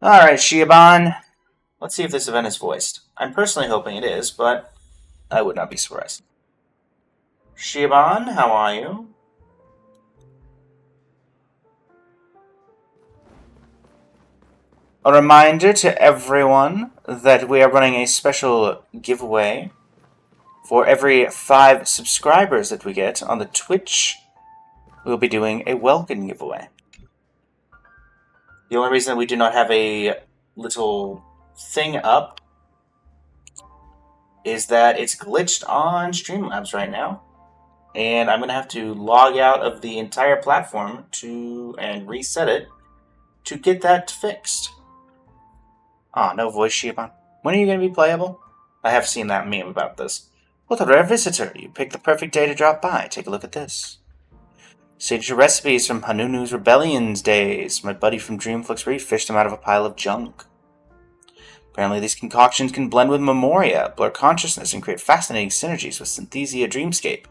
Alright, Shiaban. Let's see if this event is voiced. I'm personally hoping it is, but I would not be surprised. Shiaban, how are you? A reminder to everyone that we are running a special giveaway. For every 5 subscribers that we get on the Twitch, we'll be doing a welcome giveaway. The only reason we do not have a little thing up is that it's glitched on Streamlabs right now. And I'm going to have to log out of the entire platform and reset it to get that fixed. Ah, no voice, Shiban. When are you going to be playable? I have seen that meme about this. What a rare visitor. You picked the perfect day to drop by. Take a look at this. Signature recipes from Hanunu's Rebellion's days. My buddy from Dreamflix Reef fished them out of a pile of junk. Apparently these concoctions can blend with Memoria, blur consciousness, and create fascinating synergies with Synthesia Dreamscape,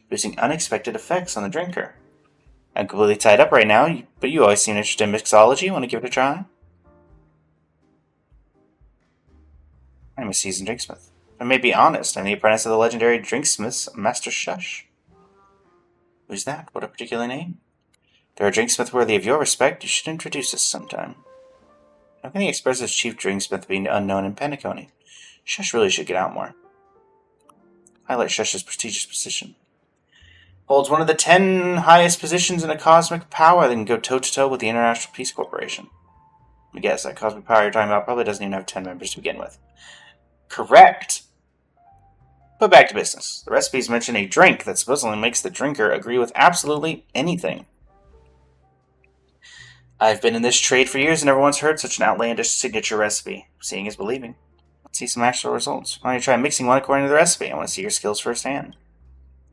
producing unexpected effects on the drinker. I'm completely tied up right now, but you always seem interested in mixology. Want to give it a try? I'm a seasoned drinksmith. If I may be honest, I'm the apprentice of the legendary drinksmiths, Master Shush. Who's that? What a particular name? If there are drinksmith worthy of your respect, you should introduce us sometime. How can the expressive chief drinksmith be unknown in Penacony? Shush really should get out more. Highlight Shush's prestigious position. Holds one of the 10 highest positions in a cosmic power that can go toe-to-toe with the International Peace Corporation. I guess that cosmic power you're talking about probably doesn't even have 10 members to begin with. Correct! But back to business. The recipes mention a drink that supposedly makes the drinker agree with absolutely anything. I've been in this trade for years and never once heard such an outlandish signature recipe. Seeing is believing. Let's see some actual results. Why don't you try mixing one according to the recipe? I want to see your skills firsthand.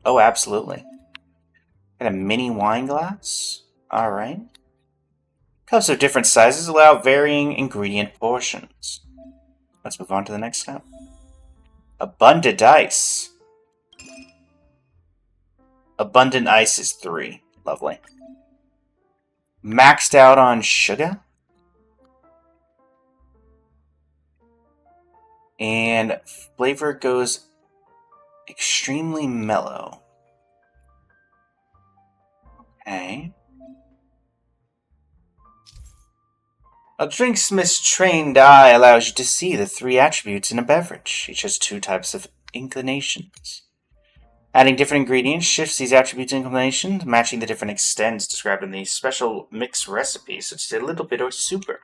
Oh, absolutely. Got a mini wine glass? Alright. Cups of different sizes allow varying ingredient portions. Let's move on to the next step. Abundant ice. Abundant ice is 3. Lovely. Maxed out on sugar. And flavor goes extremely mellow. Okay. A drinksmith's trained eye allows you to see the 3 attributes in a beverage. Each has 2 types of inclinations. Adding different ingredients shifts these attributes and inclinations, matching the different extents described in the special mix recipe, such as a little bit or super.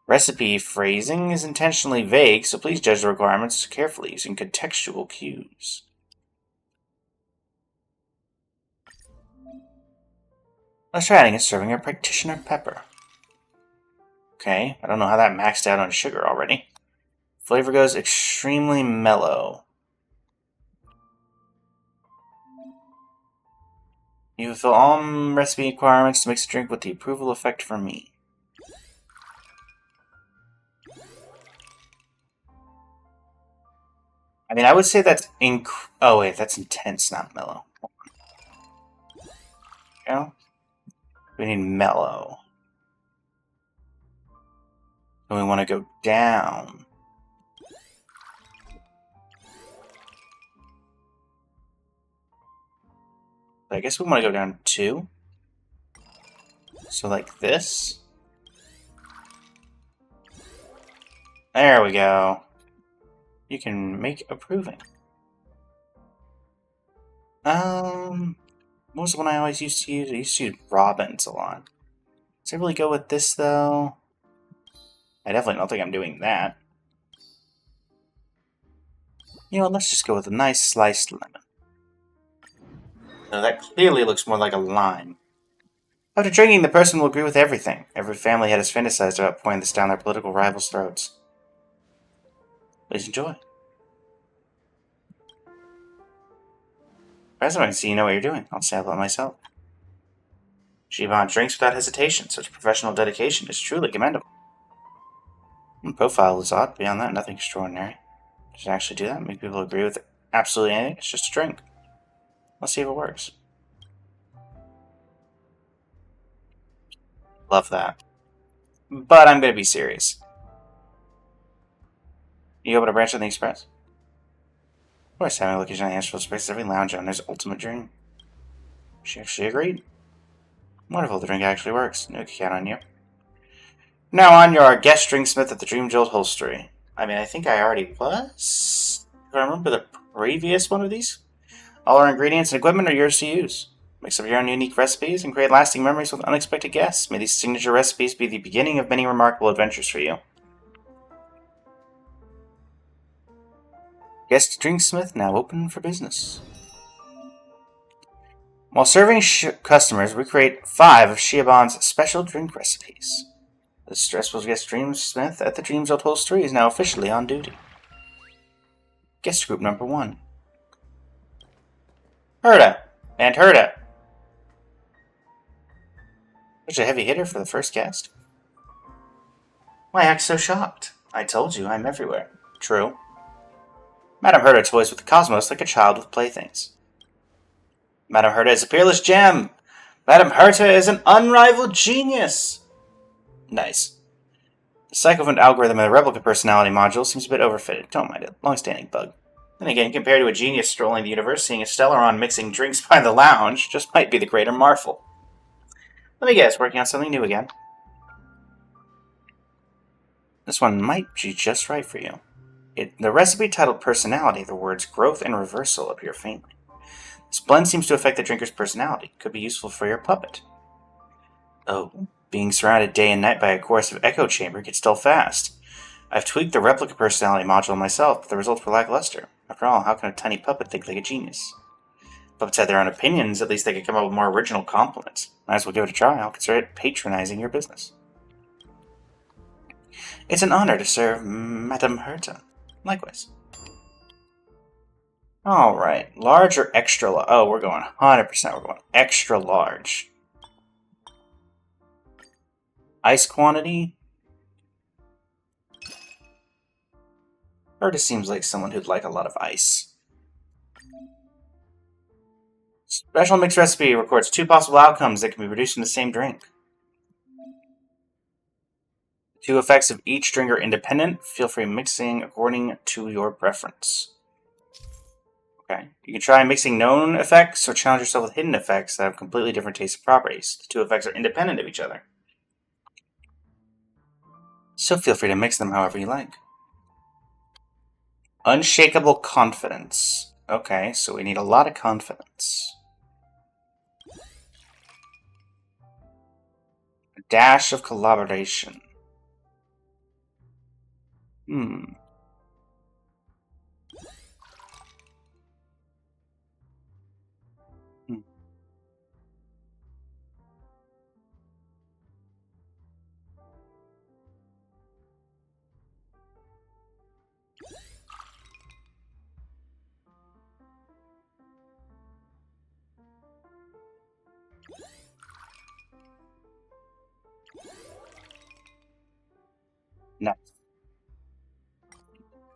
Recipe phrasing is intentionally vague, so please judge the requirements carefully using contextual cues. Let's try adding a serving of practitioner pepper. Okay, I don't know how that maxed out on sugar already. Flavor goes extremely mellow. You fulfill all recipe requirements to mix a drink with the approval effect from me. I mean, I would say that's oh wait, that's intense, not mellow. You know? We need mellow. And we want to go down. I guess we want to go down 2. So like this. There we go. You can make approving. What was the one I always used to use? I used to use Robin's a lot. Does it really go with this, though? I definitely don't think I'm doing that. You know, let's just go with a nice sliced lemon. No, that clearly looks more like a lime. After drinking, the person will agree with everything. Every family head has fantasized about pouring this down their political rivals' throats. Please enjoy. As I can see you know what you're doing. I'll sample it myself. Shivan drinks without hesitation. Such professional dedication is truly commendable. Profile is odd. Beyond that, nothing extraordinary. Does it actually do that? Make people agree with absolutely anything? It's just a drink. Let's see if it works. Love that. but I'm going to be serious. You able to branch on the express? Of course, having a location on the astral space, every lounge on there's ultimate dream. She actually agreed. Wonderful, the drink actually works. No count on you. Now on, you're our guest dringsmith at the Dream Jolt Holstery. I mean, I think I already was. Do I remember the previous one of these? All our ingredients and equipment are yours to use. Mix up your own unique recipes and create lasting memories with unexpected guests. May these signature recipes be the beginning of many remarkable adventures for you. Guest Drinksmith now open for business. While serving customers, we create 5 of Shiobon's special drink recipes. The stressful guest Dreamsmith at the Dreams Old Holstery is now officially on duty. Guest group number 1. Herda and Herda. Such a heavy hitter for the first guest. Why act so shocked? I told you, I'm everywhere. True. Madame Herda toys with the cosmos like a child with playthings. Madame Herda is a peerless gem. Madame Herta is an unrivaled genius. Nice. The Psychophant algorithm of the replica personality module seems a bit overfitted. Don't mind it. Long-standing bug. Then again, compared to a genius strolling the universe, seeing a Stellaron mixing drinks by the lounge just might be the greater marvel. Let me guess, working on something new again. This one might be just right for you. The recipe titled Personality, the words growth and reversal appear faintly. This blend seems to affect the drinker's personality. Could be useful for your puppet. Oh, being surrounded day and night by a chorus of echo chamber gets dull fast. I've tweaked the replica personality module myself, but the results were lackluster. After all, how can a tiny puppet think like a genius? Puppets had their own opinions, at least they could come up with more original compliments. Might as well give it a try. I'll consider it patronizing your business. It's an honor to serve Madame Herta. Likewise. Alright, large or extra large? Oh, we're going 100%. We're going extra large. Ice quantity? Herta seems like someone who'd like a lot of ice. Special mix recipe records 2 possible outcomes that can be produced in the same drink. 2 effects of each drink are independent. Feel free mixing according to your preference. Okay. You can try mixing known effects or challenge yourself with hidden effects that have completely different tastes and properties. The 2 effects are independent of each other. So feel free to mix them however you like. Unshakable confidence. Okay, so we need a lot of confidence. A dash of collaboration. Nice.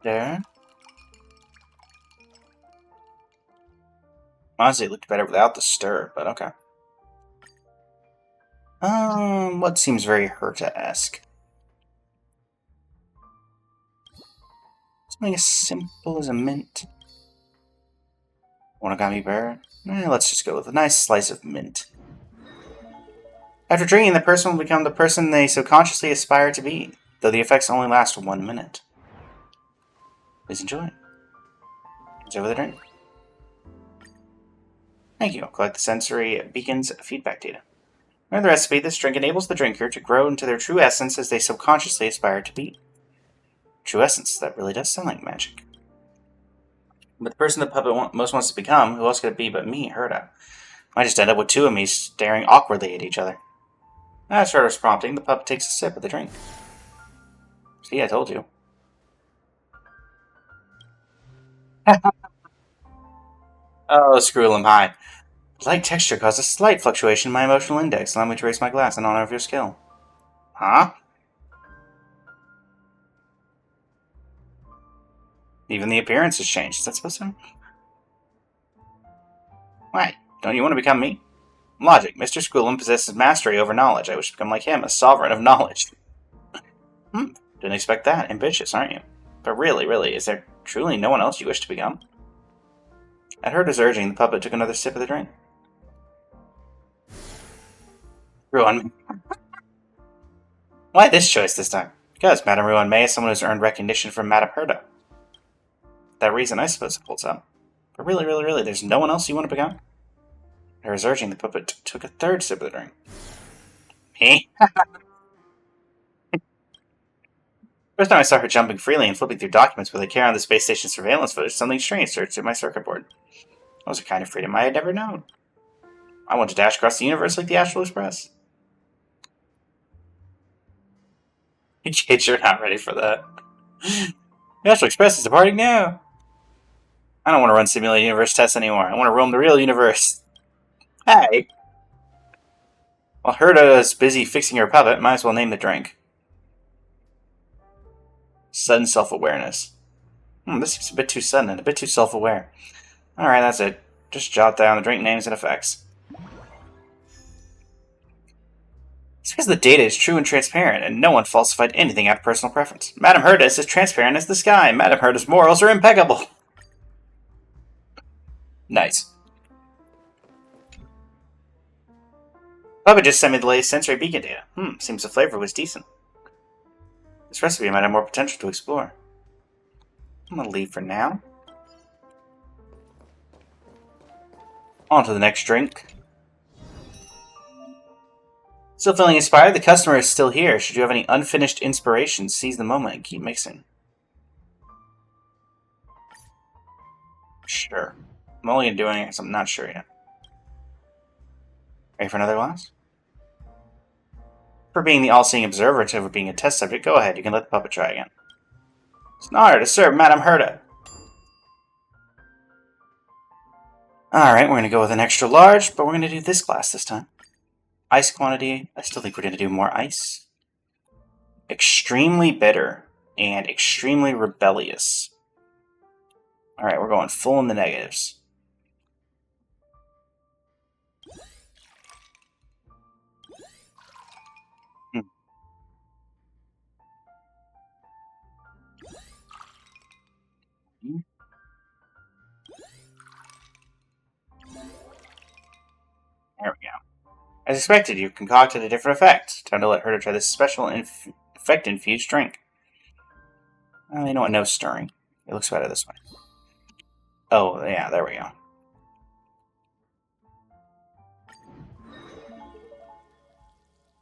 There. Honestly, it looked better without the stir, but okay. What seems very Herta-esque? Something as simple as a mint. Origami bear? Let's just go with a nice slice of mint. After drinking, the person will become the person they subconsciously aspire to be, though the effects only last 1 minute. Please enjoy. Enjoy the drink. Thank you. I'll collect the sensory beacon's feedback data. Remember the recipe, this drink enables the drinker to grow into their true essence as they subconsciously aspire to be. True essence, that really does sound like magic. But the person the puppet most wants to become, who else could it be but me, Herta? Might just end up with 2 of me staring awkwardly at each other. As Herta's prompting, the puppet takes a sip of the drink. See, I told you. Oh, screw him high. Light texture caused a slight fluctuation in my emotional index. Allow me to raise my glass in honor of your skill. Huh? Even the appearance has changed. Is that supposed to? Why? Don't you want to become me? Logic. Mr. Squillum possesses mastery over knowledge. I wish to become like him, a sovereign of knowledge. Didn't expect that. Ambitious, aren't you? But really, is there truly no one else you wish to become? At Herta's urging, the puppet took another sip of the drink. Ruan. Why this choice this time? Because Madame Ruan May is someone who's earned recognition from Madame Herta. That reason, I suppose, it holds up. But really, there's no one else you want to become? At Herta's urging, the puppet took a third sip of the drink. Me? First time I saw her jumping freely and flipping through documents where they carry on the space station surveillance footage, something strange surged through my circuit board. That was a kind of freedom I had never known. I want to dash across the universe like the Astral Express. Kids, you're not ready for that. The Astral Express is departing now. I don't want to run simulated universe tests anymore. I want to roam the real universe. Hey! While Herta's busy fixing her puppet, might as well name the drink. Sudden self-awareness. This seems a bit too sudden and a bit too self-aware. Alright, that's it. Just jot down the drink names and effects. It's because the data is true and transparent, and no one falsified anything out of personal preference. Madame Herta is as transparent as the sky. Madame Herta's morals are impeccable. Nice. Bubba just sent me the latest sensory beacon data. Seems the flavor was decent. This recipe might have more potential to explore. I'm gonna leave for now. On to the next drink. Still feeling inspired? The customer is still here. Should you have any unfinished inspiration, seize the moment and keep mixing. Sure. I'm only doing it, so I'm not sure yet. Ready for another glass? For being the all-seeing observer instead of being a test subject, go ahead. You can let the puppet try again. It's an honor to serve Madame Herta. Alright, we're going to go with an extra large, but we're going to do this glass this time. Ice quantity, I still think we're going to do more ice. Extremely bitter and extremely rebellious. Alright, we're going full in the negatives. There we go. As expected, you concocted a different effect. Time to let Herta try this special effect-infused drink. You know what? No stirring. It looks better this way. Oh, yeah, there we go.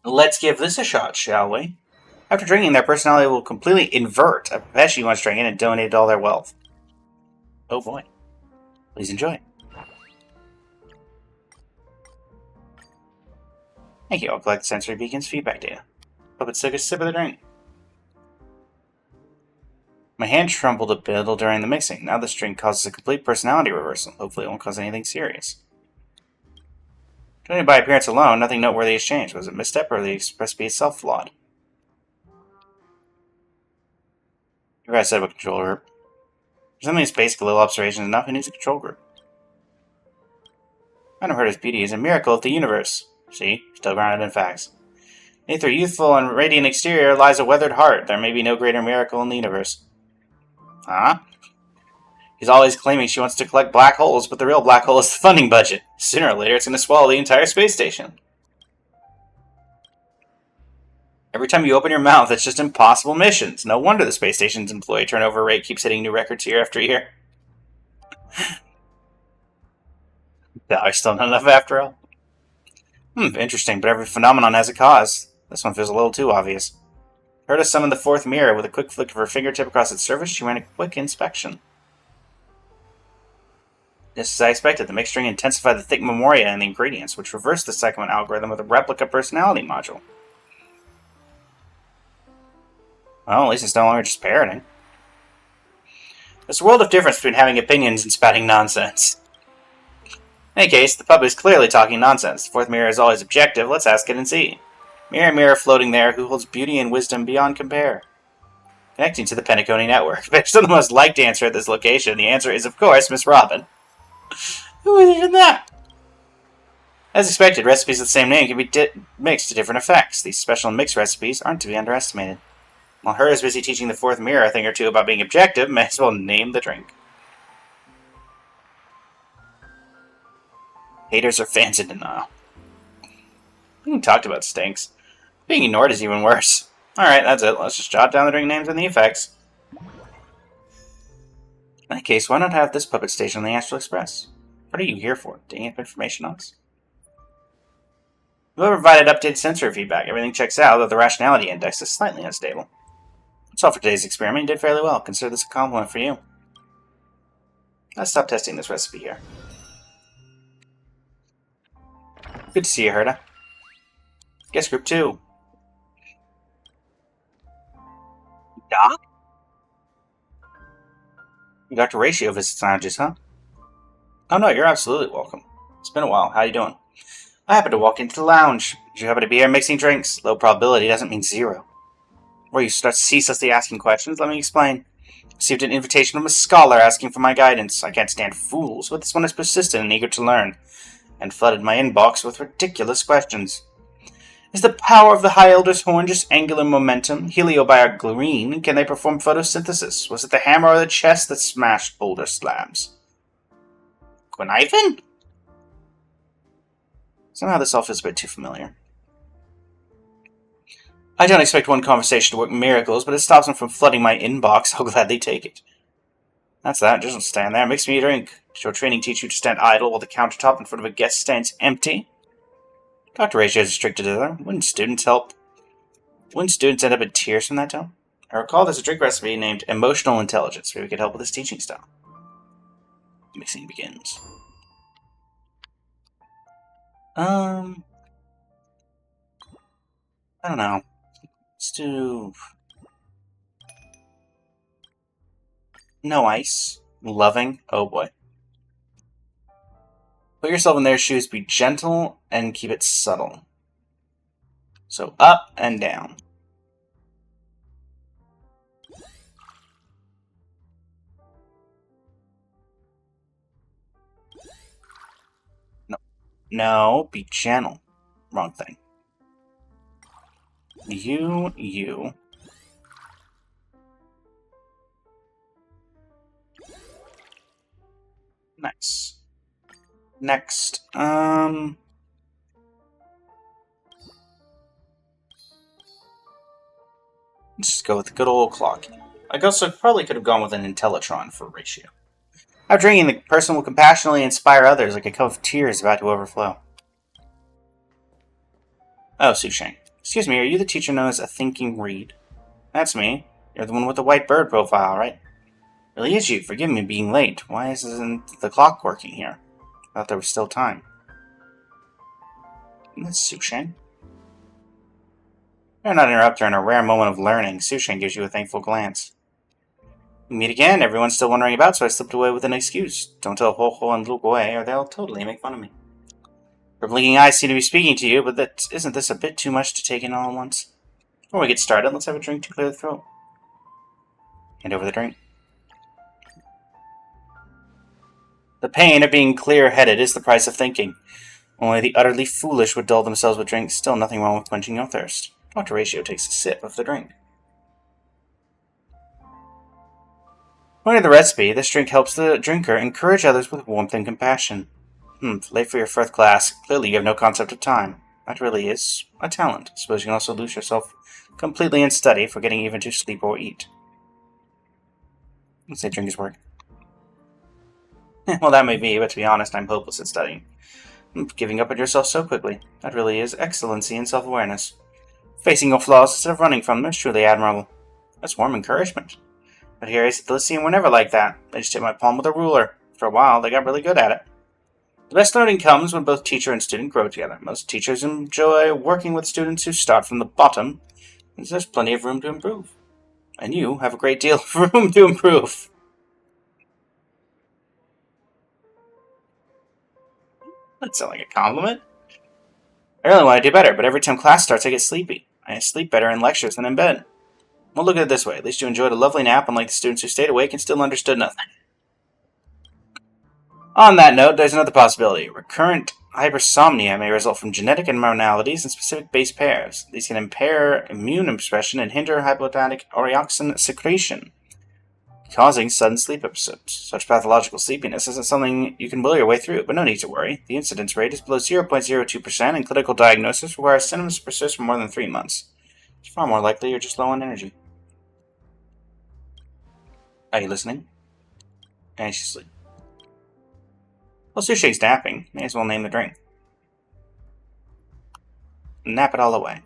Let's give this a shot, shall we? After drinking, their personality will completely invert. I bet she once drank it and donated all their wealth. Oh boy. Please enjoy. Thank you. I'll collect the sensory beacon's feedback data. Puppet took a sip of the drink. My hand trembled a bit during the mixing. Now this drink causes a complete personality reversal. Hopefully it won't cause anything serious. Judging by appearance alone, nothing noteworthy has changed. Was it a misstep or the recipe itself flawed? You guys said about control group. For something as basic, a little observation is enough. Who needs a control group? Madame Herta's beauty is a miracle of the universe. See? Still grounded in facts. Beneath her youthful and radiant exterior lies a weathered heart. There may be no greater miracle in the universe. Huh? She's always claiming she wants to collect black holes, but the real black hole is the funding budget. Sooner or later, it's going to swallow the entire space station. Every time you open your mouth, it's just impossible missions. No wonder the space station's employee turnover rate keeps hitting new records year after year. There's still not enough after all. Interesting, but every phenomenon has a cause. This one feels a little too obvious. Herta summoned the fourth mirror. With a quick flick of her fingertip across its surface, she ran a quick inspection. Just as I expected, the mixturing intensified the thick memoria in the ingredients, which reversed the Psychomon algorithm with a replica personality module. Well, at least it's no longer just parroting. There's a world of difference between having opinions and spouting nonsense. In any case, the puppet is clearly talking nonsense. The fourth mirror is always objective. Let's ask it and see. Mirror, mirror floating there, who holds beauty and wisdom beyond compare? Connecting to the Pentaconi network. Based on the most liked answer at this location, the answer is, of course, Miss Robin. Who is even that? As expected, recipes with the same name can be mixed to different effects. These special mix recipes aren't to be underestimated. While her is busy teaching the fourth mirror a thing or two about being objective, may as well name the drink. Haters or fans in denial. Being talked about stinks. Being ignored is even worse. Alright, that's it. Let's just jot down the drink names and the effects. In that case, why not have this puppet station on the Astral Express? What are you here for? Digging up information on us? Whoever provided updated sensory feedback, everything checks out, though the rationality index is slightly unstable. That's all for today's experiment. You did fairly well. Consider this a compliment for you. Let's stop testing this recipe here. Good to see you, Herta. Guest group 2. Doc? Dr. Ratio visits lounges, huh? Oh no, you're absolutely welcome. It's been a while. How you doing? I happened to walk into the lounge. Did you happen to be here mixing drinks? Low probability doesn't mean zero. Or you start ceaselessly asking questions, let me explain. Received an invitation from a scholar asking for my guidance. I can't stand fools, but this one is persistent and eager to learn, and flooded my inbox with ridiculous questions. Is the power of the High Elder's Horn just angular momentum? Heliobiogreen? Can they perform photosynthesis? Was it the hammer or the chest that smashed boulder slabs? Quinifin? Somehow this all feels a bit too familiar. I don't expect one conversation to work miracles, but it stops them from flooding my inbox. I'll gladly take it. That's that. Just don't stand there. Mix me a drink. Did your training teach you to stand idle while the countertop in front of a guest stands empty? Dr. Ratio is strict to other. Wouldn't students end up in tears from that tone? I recall there's a drink recipe named Emotional Intelligence. Maybe we could help with this teaching style. Mixing begins. I don't know. Let's do... No ice. Loving. Oh boy. Put yourself in their shoes, be gentle, and keep it subtle. So up and down. No, be gentle. Wrong thing. You. Nice. Next, let's go with the good old clock. I also probably could have gone with an Intellitron for ratio. After drinking, the person will compassionately inspire others like a cup of tears about to overflow. Oh, Sushang. Excuse me, are you the teacher known as a thinking reed? That's me. You're the one with the white bird profile, right? Really is you. Forgive me being late. Why isn't the clock working here? I thought there was still time. That's Sushang. Better not interrupt her in a rare moment of learning. Sushang gives you a thankful glance. We meet again. Everyone's still wondering about, so I slipped away with an excuse. Don't tell Ho-Ho and Luke away, or they'll totally make fun of me. Her blinking eyes seem to be speaking to you, but isn't this a bit too much to take in all at once? Before we get started, let's have a drink to clear the throat. Hand over the drink. The pain of being clear-headed is the price of thinking. Only the utterly foolish would dull themselves with drinks. Still nothing wrong with quenching your thirst. Dr. Ratio takes a sip of the drink. According to the recipe, this drink helps the drinker encourage others with warmth and compassion. Late for your first class. Clearly you have no concept of time. That really is a talent. I suppose you can also lose yourself completely in study, forgetting even to sleep or eat. Let's say drink his work. Well, that may be, but to be honest, I'm hopeless at studying. Giving up on yourself so quickly. That really is excellency and self-awareness. Facing your flaws instead of running from them is truly admirable. That's warm encouragement. But here is the Lyceum were never like that. They just hit my palm with a ruler. For a while, they got really good at it. The best learning comes when both teacher and student grow together. Most teachers enjoy working with students who start from the bottom, and there's plenty of room to improve. And you have a great deal of room to improve. That sounds like a compliment. I really want to do better, but every time class starts I get sleepy. I sleep better in lectures than in bed. Well, look at it this way. At least you enjoyed a lovely nap, unlike the students who stayed awake and still understood nothing. On that note, there's another possibility. Recurrent hypersomnia may result from genetic abnormalities in specific base pairs. These can impair immune expression and hinder hypothalamic orexin secretion, causing sudden sleep episodes. Such pathological sleepiness isn't something you can will your way through, but no need to worry. The incidence rate is below 0.02%, and clinical diagnosis requires symptoms to persist for more than 3 months. It's far more likely you're just low on energy. Are you listening? Anxiously. Well, Sushi's napping. May as well name the drink. Nap it all away.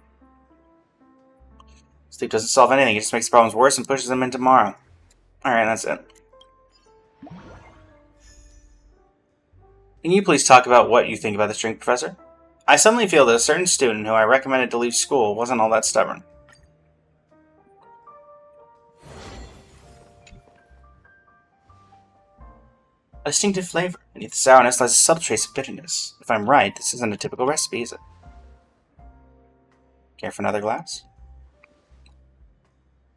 Sleep doesn't solve anything, it just makes problems worse and pushes them into tomorrow. Alright, that's it. Can you please talk about what you think about this drink, Professor? I suddenly feel that a certain student who I recommended to leave school wasn't all that stubborn. A distinctive flavor. Beneath the sourness lies a subtle trace of bitterness. If I'm right, this isn't a typical recipe, is it? Care for another glass? I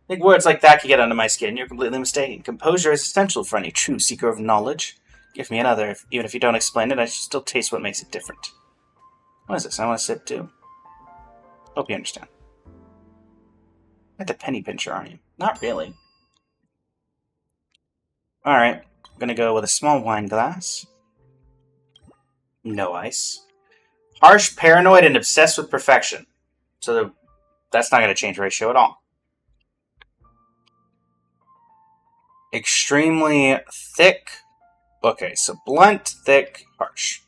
think words like that can get under my skin. You're completely mistaken. Composure is essential for any true seeker of knowledge. Give me another. Even if you don't explain it, I should still taste what makes it different. What is this? I want to sip too. Hope you understand. Like the penny pincher, aren't you? Not really. Alright. I'm gonna go with a small wine glass. No ice. Harsh, paranoid, and obsessed with perfection. So that's not gonna change the ratio at all. Extremely thick. Okay, so blunt, thick, harsh.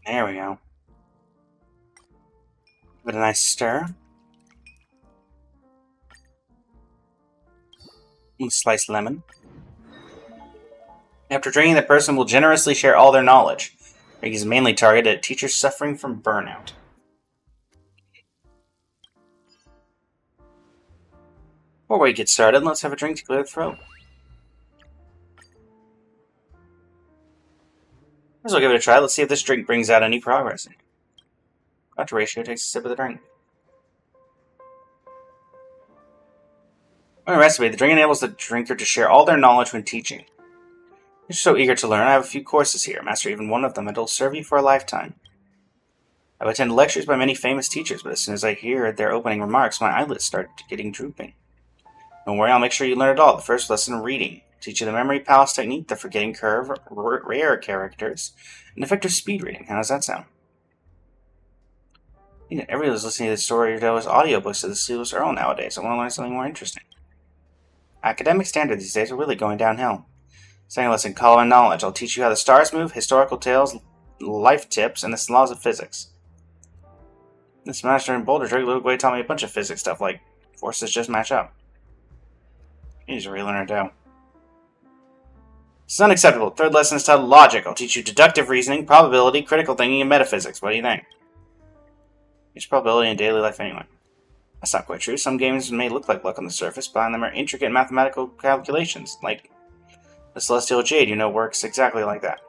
There we go. Give it a nice stir. And sliced lemon. After drinking, the person will generously share all their knowledge. It is mainly targeted at teachers suffering from burnout. Before we get started, let's have a drink to clear the throat. Let's give it a try. Let's see if this drink brings out any progress. Dr. Ratio takes a sip of the drink. On the recipe, the drink enables the drinker to share all their knowledge when teaching. You're so eager to learn, I have a few courses here. Master even one of them, and it'll serve you for a lifetime. I've attended lectures by many famous teachers, but as soon as I hear their opening remarks, my eyelids start getting drooping. Don't worry, I'll make sure you learn it all. The first lesson, reading. Teach you the memory palace technique, the forgetting curve, rare characters, and effective speed reading. How does that sound? Everyone's listening to the storytellers' audiobooks of the Sleepless Earl nowadays. I want to learn something more interesting. Academic standards these days are really going downhill. Second lesson, color and knowledge. I'll teach you how the stars move, historical tales, life tips, and the laws of physics. This master in Boulder, Drake Luke taught me a bunch of physics stuff, like forces just match up. He's a real learner, too. It's unacceptable. Third lesson is titled Logic. I'll teach you deductive reasoning, probability, critical thinking, and metaphysics. What do you think? It's probability in daily life anyway. That's not quite true. Some games may look like luck on the surface, but behind them are intricate mathematical calculations, like the Celestial Jade, works exactly like that.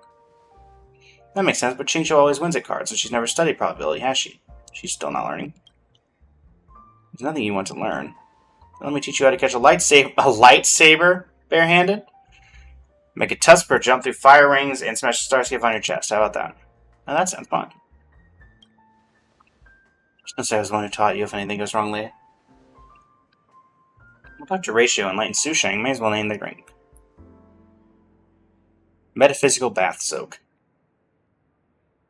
That makes sense, but Qingqiu always wins at cards, so she's never studied probability, has she? She's still not learning. There's nothing you want to learn. Let me teach you how to catch a lightsaber barehanded? Make a Tusper jump through fire rings and smash the starscape on your chest. How about that? Now that sounds fun. Don't say I was the one who taught you if anything goes wrong later. Well, Dr. Ratio and Light and Sushang may as well name the drink. Metaphysical Bath Soak.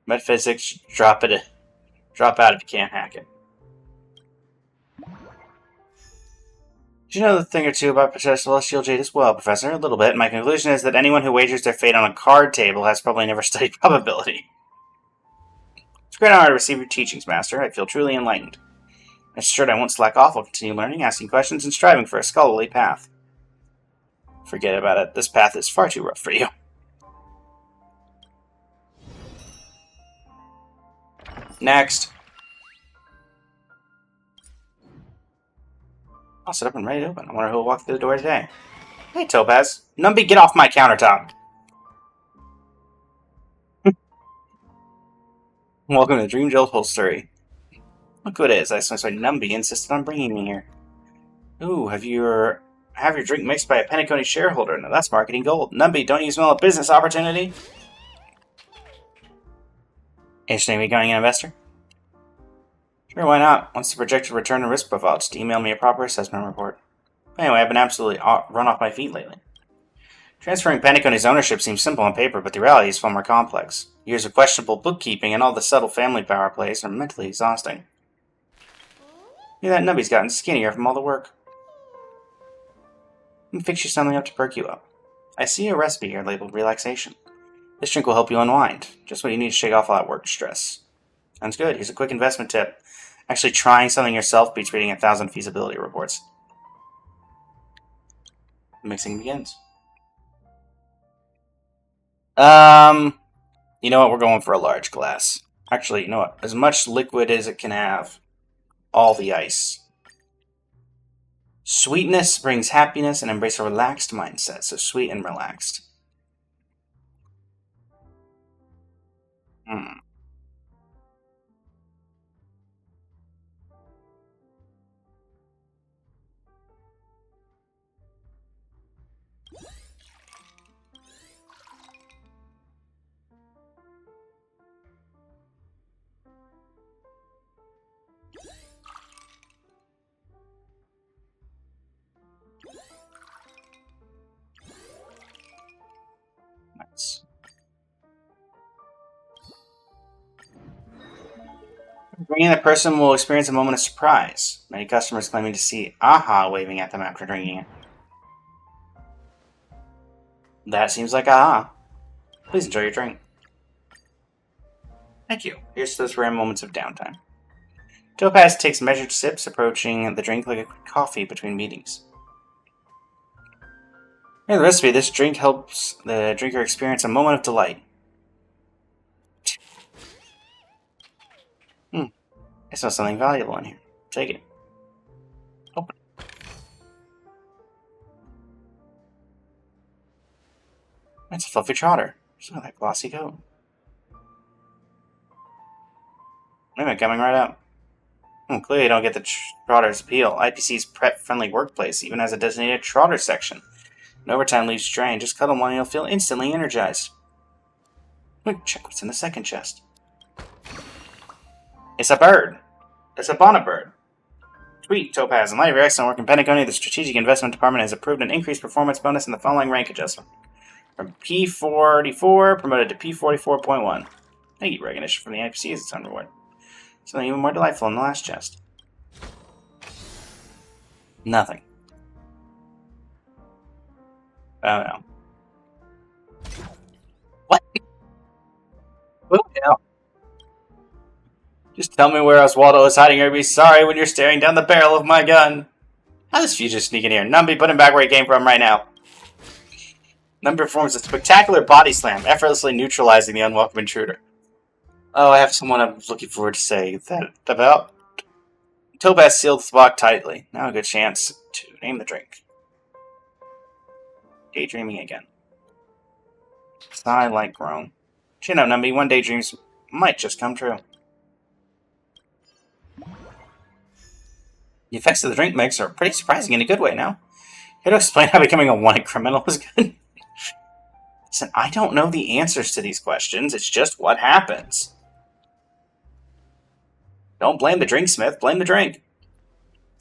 Metaphysics, drop out if you can't hack it. Did you know a thing or two about Celestial Jade as well, Professor? A little bit. My conclusion is that anyone who wagers their fate on a card table has probably never studied probability. It's a great honor to receive your teachings, Master. I feel truly enlightened. I'm assured I won't slack off. I'll continue learning, asking questions, and striving for a scholarly path. Forget about it. This path is far too rough for you. Next. I'll sit up and ready to open. I wonder who will walk through the door today. Hey, Topaz. Numby, get off my countertop. Welcome to Dream Jolt Holstery. Look who it is. I swear Numby insisted on bringing me here. Ooh, have your drink mixed by a Penacony shareholder. Now that's marketing gold. Numby, don't you smell a business opportunity? Interested in becoming an investor? Sure, why not? Once the projected return and risk profile, just email me a proper assessment report. Anyway, I've been absolutely run off my feet lately. Transferring Penacony's ownership seems simple on paper, but the reality is far more complex. Years of questionable bookkeeping and all the subtle family power plays are mentally exhausting. Maybe that Numby's gotten skinnier from all the work. Let me fix you something up to perk you up. I see a recipe here labeled relaxation. This drink will help you unwind. Just what you need to shake off all that work stress. Sounds good. Here's a quick investment tip. Actually trying something yourself beats reading 1,000 feasibility reports. Mixing begins. You know what? We're going for a large glass. Actually, you know what? As much liquid as it can have. All the ice. Sweetness brings happiness and embrace a relaxed mindset. So sweet and relaxed. Nice. Drinking, the person will experience a moment of surprise. Many customers claiming to see aha waving at them after drinking it. That seems like aha. Please enjoy your drink. Thank you. Here's to those rare moments of downtime. Topaz takes measured sips, approaching the drink like a quick coffee between meetings. In the recipe, this drink helps the drinker experience a moment of delight. I saw something valuable in here. Take it. Open. It's a fluffy trotter. Just got that glossy coat. Wait a minute, coming right up. Clearly you don't get the trotter's appeal. IPC's prep-friendly workplace even has a designated trotter section. And overtime leaves you dry, and just cuddle one and you'll feel instantly energized. Quick, check what's in the second chest. It's a bird. It's a bonnet bird. Sweet, Topaz. In light of your excellent work in Pentagony, the Strategic Investment Department has approved an increased performance bonus in the following rank adjustment. From P44 promoted to P44.1. Thank you, recognition from the IPC as its own reward. Something even more delightful in the last chest. Nothing. Oh no. What? What the hell? Just tell me where Oswaldo is hiding or be sorry when you're staring down the barrel of my gun. How does Future sneak in here? Numby, put him back where he came from right now. Numby performs a spectacular body slam, effortlessly neutralizing the unwelcome intruder. Oh, I have someone I'm looking forward to say that about. Topaz sealed the lock tightly. Now a good chance to name the drink. Daydreaming again. Sigh like groan. Chin up, Numby. One day dreams might just come true. The effects of the drink mix are pretty surprising in a good way now. Here to explain how becoming a wanted criminal is good. Listen, I don't know the answers to these questions. It's just what happens. Don't blame the drink, Smith. Blame the drink.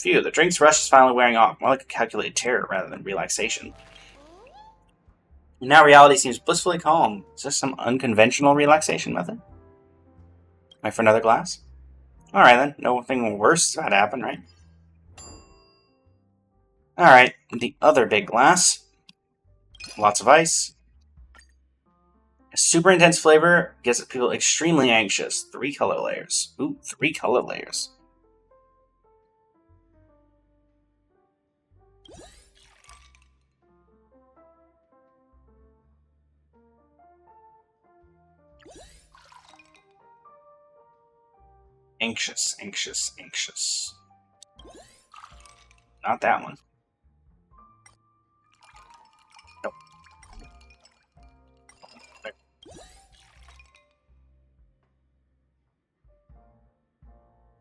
Phew, the drink's rush is finally wearing off. More like a calculated terror rather than relaxation. Now reality seems blissfully calm. Is this some unconventional relaxation method? Wait for another glass? Alright then. Nothing worse is about to happen, right? Alright, the other big glass. Lots of ice. A super intense flavor gets people extremely anxious. 3 color layers. Ooh, 3 color layers. Anxious, anxious, anxious. Not that one. Nope.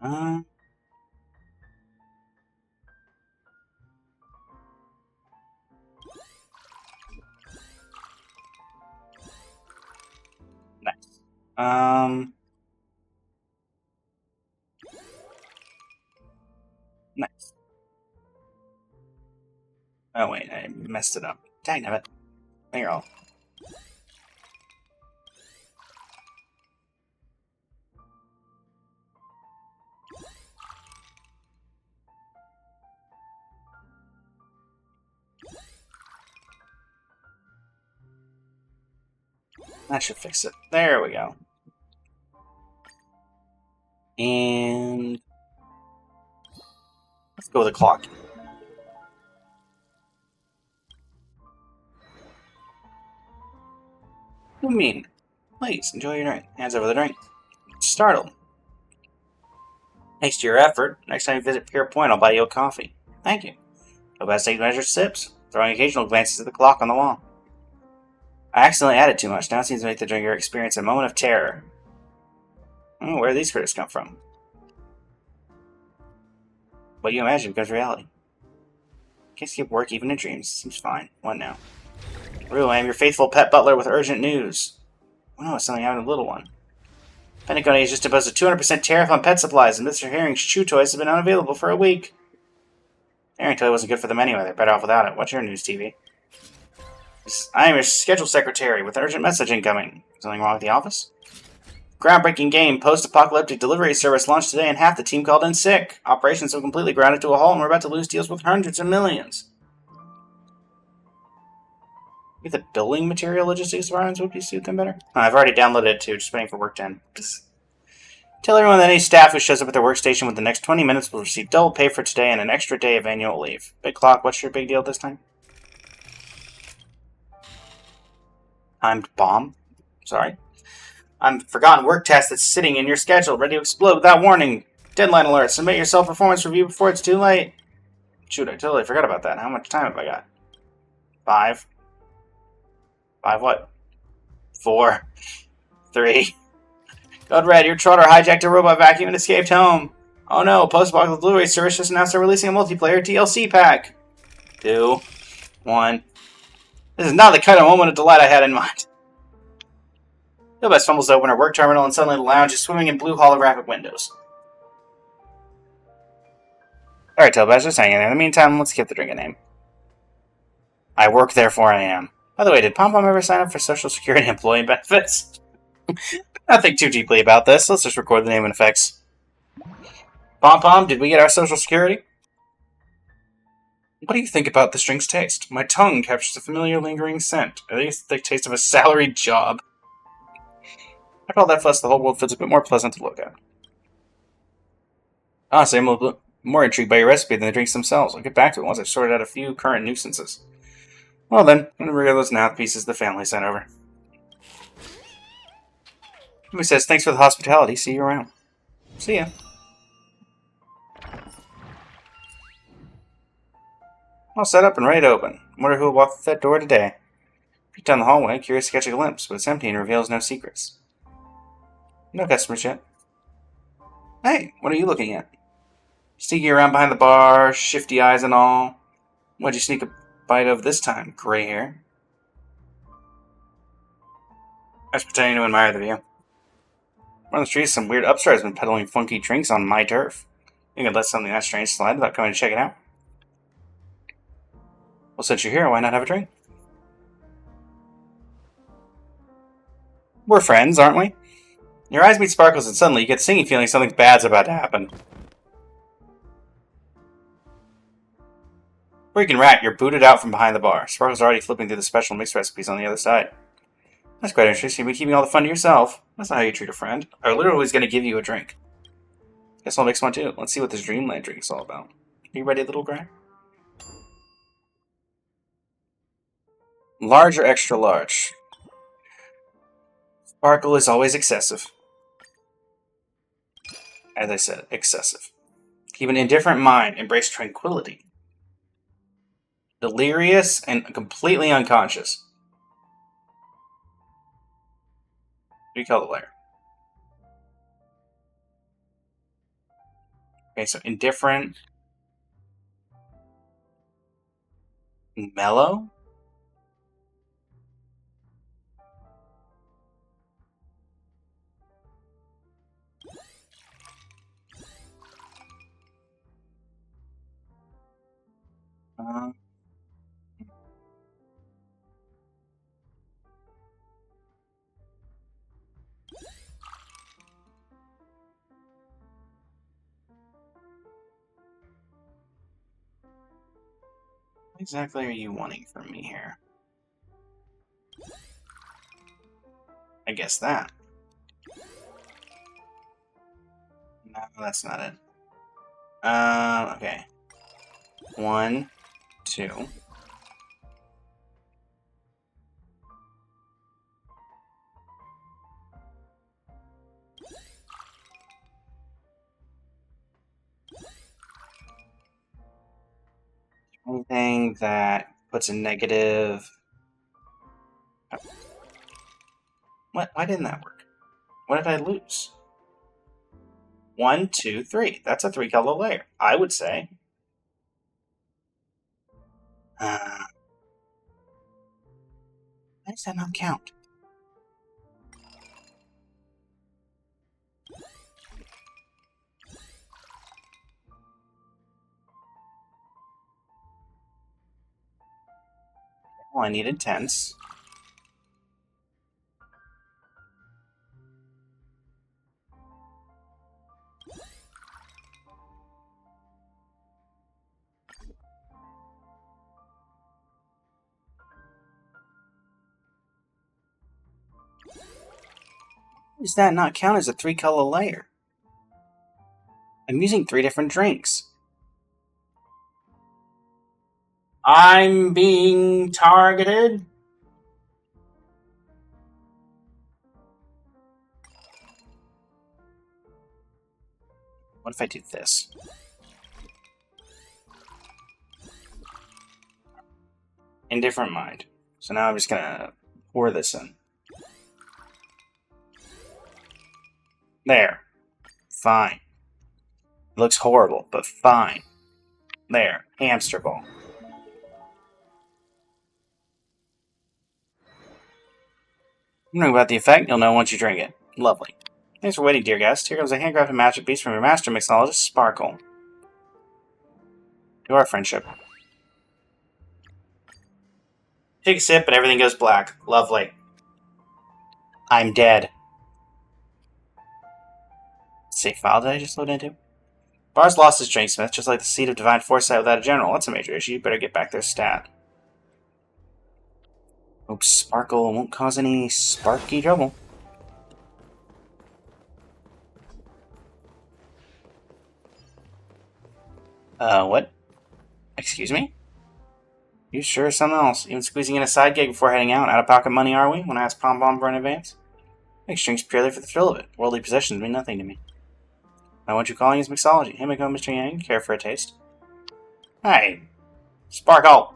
Uh, nice. Nice. Oh wait, I messed it up. Dang it. There you go. That should fix it. There we go. And let's go with the clock. What do you mean? Please, enjoy your drink. Hands over the drink. Startled. Thanks to your effort, next time you visit Pure Point, I'll buy you a coffee. Thank you. Topaz takes measured sips, throwing occasional glances at the clock on the wall. I accidentally added too much. Now it seems to make the drinker experience a moment of terror. Oh, where do these critters come from? What you imagine becomes reality. Can't skip work even in dreams. Seems fine. What now? Rue, I am your faithful pet butler with urgent news. Oh no, it's something happened to the little one. Pentagon has just imposed a 200% tariff on pet supplies, and Mr. Herring's chew toys have been unavailable for a week. Herring toy wasn't good for them anyway. They're better off without it. What's your news, TV? I am your scheduled secretary with urgent message incoming. Something wrong with the office? Groundbreaking game post-apocalyptic delivery service launched today, and half the team called in sick. Operations have completely grounded to a halt, and we're about to lose deals with hundreds of millions. Maybe the building material logistics environments would suit them better? Oh, I've already downloaded it too, just waiting for work to end. Tell everyone that any staff who shows up at their workstation within the next 20 minutes will receive double pay for today and an extra day of annual leave. Big Clock, what's your big deal this time? Timed bomb? Sorry. I'm forgotten work task that's sitting in your schedule, ready to explode without warning. Deadline alert. Submit your self-performance review before it's too late. Shoot, I totally forgot about that. How much time have I got? 5. 5 what? 4. 3. Code Red, your trotter hijacked a robot vacuum and escaped home. Oh no, Post-Apocalyptic Blu-ray service just announced they're releasing a multiplayer DLC pack. 2. 1. This is not the kind of moment of delight I had in mind. Topaz fumbles to open her work terminal, and suddenly the lounge is swimming in blue holographic windows. Alright, Topaz, just hang in there. In the meantime, let's get the drink a name. I work, therefore I am. By the way, did Pom Pom ever sign up for Social Security employee benefits? Don't think too deeply about this. Let's just record the name and effects. Pom Pom, did we get our Social Security? What do you think about this drink's taste? My tongue captures a familiar lingering scent. I think it's the taste of a salaried job. After all that fuss, the whole world feels a bit more pleasant to look at. Honestly, I'm a little more intrigued by your recipe than the drinks themselves. I'll get back to it once I've sorted out a few current nuisances. Well then, I'm going to regard those math pieces the family sent over. He says, thanks for the hospitality. See you around. See ya. All set up and ready to open. Wonder who will walk through that door today. Peek down the hallway, curious to catch a glimpse, but it's empty and reveals no secrets. No customers yet. Hey, what are you looking at? Sneaking around behind the bar, shifty eyes and all. What'd you sneak a bite of this time, gray hair? I was pretending to admire the view. On the street, some weird upstart has been peddling funky drinks on my turf. You could let something that strange slide without coming to check it out. Well, since you're here, why not have a drink? We're friends, aren't we? Your eyes meet Sparkles, and suddenly you get the singing feeling something bad's about to happen. Freaking rat, you're booted out from behind the bar. Sparkles already flipping through the special mix recipes on the other side. That's quite interesting. You've been keeping all the fun to yourself. That's not how you treat a friend. I literally was going to give you a drink. Guess I'll mix one too. Let's see what this dreamland drink is all about. Are you ready, little guy? Large or extra large? Sparkle is always excessive. As I said, excessive. Keep an indifferent mind. Embrace tranquility. Delirious and completely unconscious. 3-color layer. Okay, so indifferent. Mellow? Uh, what exactly are you wanting from me here? I guess that. No, that's not it. Okay. 1, 2. Anything that puts a negative... What? Why didn't that work? What did I lose? 1, 2, 3. That's a 3-color layer, I would say. Why does that not count? Well, I need intense. Does that not count as a 3-color layer? I'm using 3 different drinks. I'm being targeted. What if I do this? Indifferent mind. So now I'm just gonna pour this in. There. Fine. It looks horrible, but fine. There. Hamster ball. Wondering about the effect? You'll know once you drink it. Lovely. Thanks for waiting, dear guest. Here comes a handcrafted masterpiece from your master mixologist, Sparkle. To our friendship. Take a sip and everything goes black. Lovely. I'm dead. Save file did I just load into? Bar's lost his drinksmith, just like the seed of divine foresight without a general. That's a major issue. You better get back their stat. Hope Sparkle won't cause any sparky trouble. What? Excuse me? You sure something else? Even squeezing in a side gig before heading out. Out of pocket money, are we? When I ask Pom Pom for an advance? Makes drinks purely for the thrill of it. Worldly possessions mean nothing to me. Now what you calling is mixology. Hey, Miko, Mr. Yang, care for a taste? Hey, Sparkle!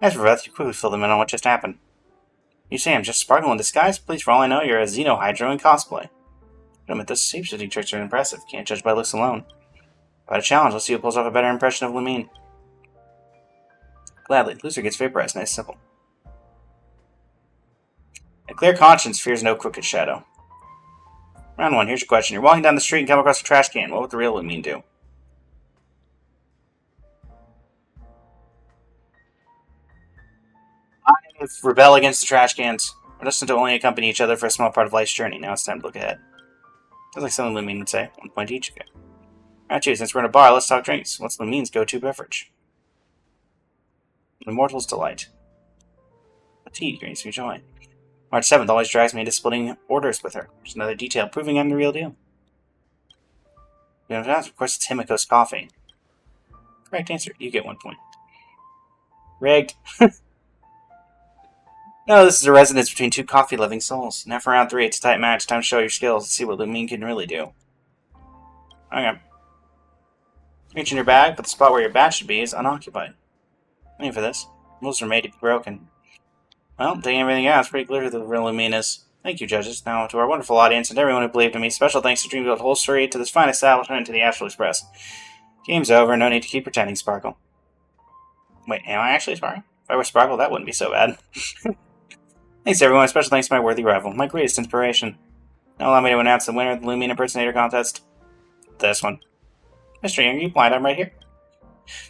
As for Beth, you quickly fill them in on what just happened. You say I'm just Sparkle in disguise? Please, for all I know, you're a Xenohydro in cosplay. But admit those shape-shifting tricks are impressive. Can't judge by looks alone. Quite a challenge. Let's see who pulls off a better impression of Lumine. Gladly. Loser gets vaporized. Nice, simple. A clear conscience fears no crooked shadow. Round 1. Here's your question. You're walking down the street and come across a trash can. What would the real Lumine do? I rebel against the trash cans. We're destined to only accompany each other for a small part of life's journey. Now it's time to look ahead. Sounds like something Lumine would say. 1 point each. Okay. Alright, you. Since we're in a bar, let's talk drinks. What's Lumine's go-to beverage? Immortal's Delight. A tea brings me joy. March 7th always drags me into splitting orders with her. Just another detail proving I'm the real deal. You know, of course, it's Himiko's coffee. Correct answer. You get 1 point. Rigged. No, this is a resonance between 2 coffee-loving souls. Now for round 3, it's a tight match. Time to show your skills and see what Lumine can really do. Okay. Reach in your bag, but the spot where your bat should be is unoccupied. Waiting for this. Rules are made to be broken. Well, taking everything out, it's pretty clear who the real Lumine is. Thank you, judges. Now, to our wonderful audience and everyone who believed in me, special thanks to Dreamfield Holstery, to this fine establishment, and to the Astral Express. Game's over, no need to keep pretending, Sparkle. Wait, am I actually Sparkle? If I were Sparkle, that wouldn't be so bad. Thanks, everyone. Special thanks to my worthy rival, my greatest inspiration. Now allow me to announce the winner of the Lumine Impersonator Contest. This one. Mr. Young, are you blind? I'm right here.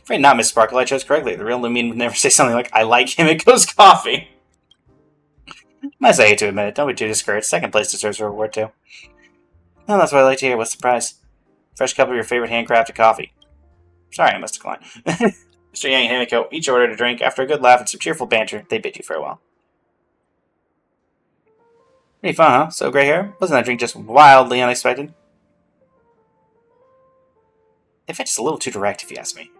Afraid not, Miss Sparkle. I chose correctly. The real Lumine would never say something like, I like him, it goes coffee. Nice, I hate to admit it. Don't be too discouraged. Second place deserves a reward, too. Well, that's what I like to hear. What's the prize? Fresh cup of your favorite handcrafted coffee. Sorry, I must decline. Mr. Yang and Himiko each ordered a drink. After a good laugh and some cheerful banter, they bid you farewell. Pretty fun, huh? So gray hair? Wasn't that drink just wildly unexpected? They felt just a little too direct, if you ask me.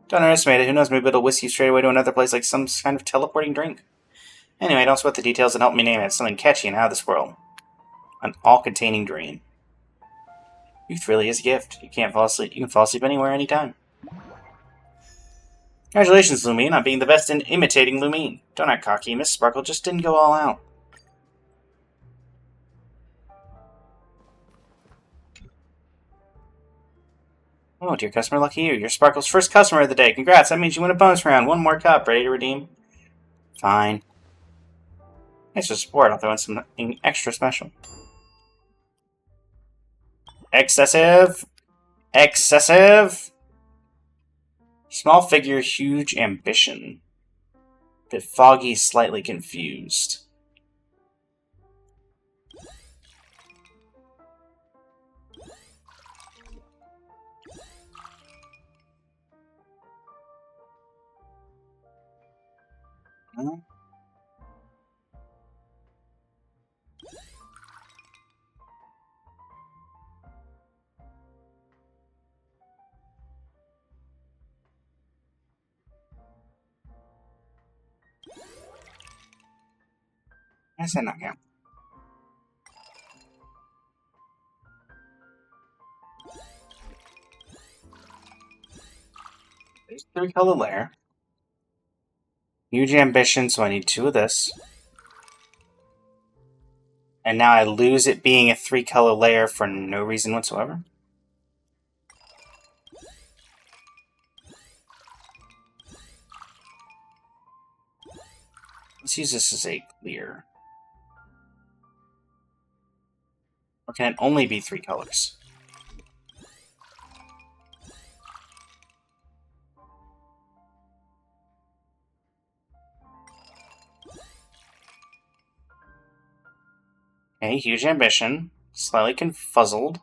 Don't underestimate it. Who knows, maybe it'll whisk you straight away to another place like some kind of teleporting drink. Anyway, don't sweat the details and help me name it. Something catchy and out of this world. An all-containing dream. Youth really is a gift. You can't fall asleep. You can fall asleep anywhere, anytime. Congratulations, Lumine, on being the best in imitating Lumine. Don't act cocky. Miss Sparkle just didn't go all out. Oh, dear customer, lucky you. You're Sparkle's first customer of the day. Congrats, that means you win a bonus round. One more cup. Ready to redeem? Fine. Thanks for support. I'll throw in something extra special. Excessive. Excessive. Small figure, huge ambition. Bit foggy, slightly confused. Huh? I said not count. There's 3-color layer. Huge ambition, so I need 2 of this. And now I lose it being a 3-color layer for no reason whatsoever. Let's use this as a clear. Or can it only be 3 colors? Okay, huge ambition. Slightly confuzzled.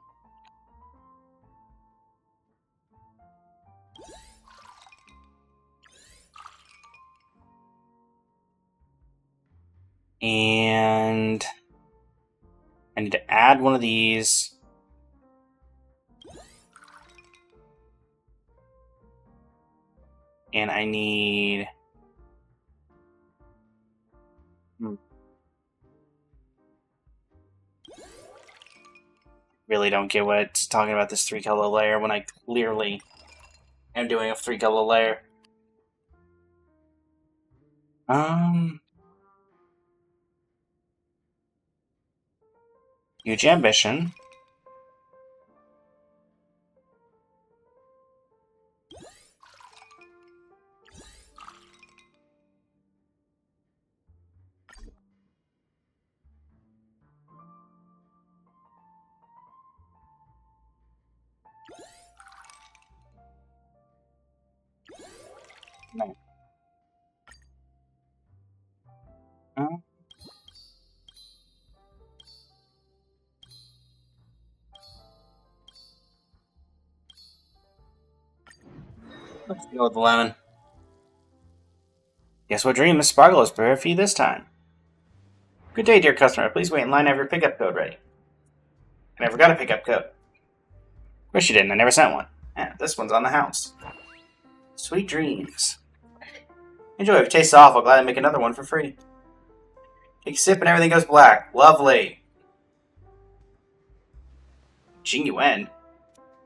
And I need to add one of these. And I need... Really don't get what it's talking about this 3-color layer when I clearly am doing a 3-color layer. Huge ambition. No. Let's go with the lemon. Guess what dream Miss Sparkle has prepared for you this time? Good day, dear customer. Please wait in line and have your pickup code ready. I never got a pickup code. Of course you didn't. I never sent one. Yeah, this one's on the house. Sweet dreams. Enjoy. If it tastes awful, glad to make another one for free. Take a sip and everything goes black. Lovely. Jing Yuan.